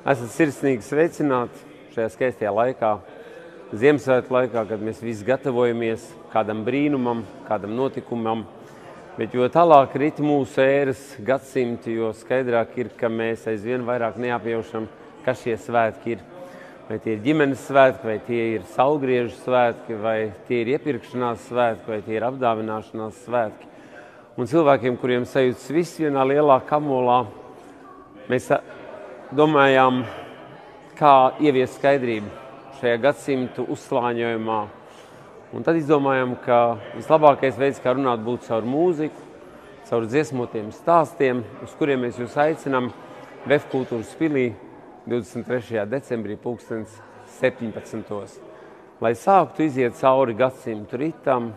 Esat sirsnīgi sveicināti šajā skaistajā laikā, Ziemassvētku laikā, kad mēs visi gatavojamies kādam brīnumam, kādam notikumam. Bet jo tālāk rit mūsu ēras gadsimti, jo skaidrāk ir, ka mēs aizvien vairāk neapjaušam, kas šie svētki ir. Vai tie ir ģimenes svētki, vai tie ir saulgriežu svētki, vai tie ir iepirkšanās svētki, vai tie ir apdāvināšanās svētki. Un cilvēkiem, kuriem sajūtas viss vienā lielā kamolā, mēs domājām, kā ieviest skaidrību šajā gadsimtu uzslāņojumā. Un tad izdomājām, ka vislabākais veids, kā runāt, būtu caur mūziku, caur dziesmotiem stāstiem, uz kuriem mēs jūs aicinām VF Kultūras pilī 23. decembrī 17. Lai sāktu iziet cauri gadsimtu ritam,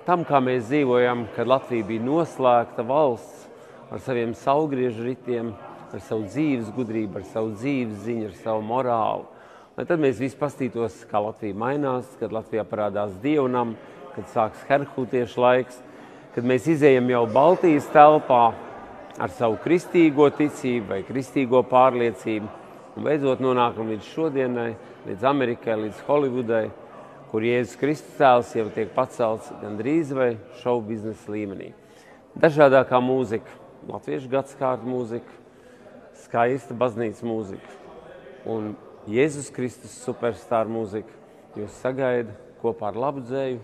tam, kā mēs dzīvojam, kad Latvija bija noslēgta valsts ar saviem saulgriežu ritiem, ar savu dzīves gudrību, ar savu dzīves ziņu, ar savu morālu. Lai tad mēs visi pastītos, kā Latvija mainās, kad Latvijā parādās dievnam, kad sāks herhūtiešu laiks, kad mēs izējam jau Baltijas telpā ar savu kristīgo ticību vai kristīgo pārliecību un beidzot nonākam līdz šodienai, līdz Amerikai, līdz Holivudai, kur Jēzus Kristus tēls jau tiek pacelts gandrīz vai šovu biznesa līmenī. Dažādākā mūzika, latviešu gadskārtu mūzika, skaista baznīcas mūzika un Jēzus Kristus superstāra mūzika jūs sagaida kopā ar labu dzēju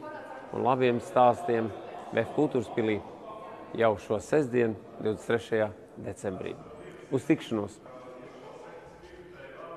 un labiem stāstiem VF Kultūras pilī jau šo sestdienu, 23. decembrī. Uz tikšanos!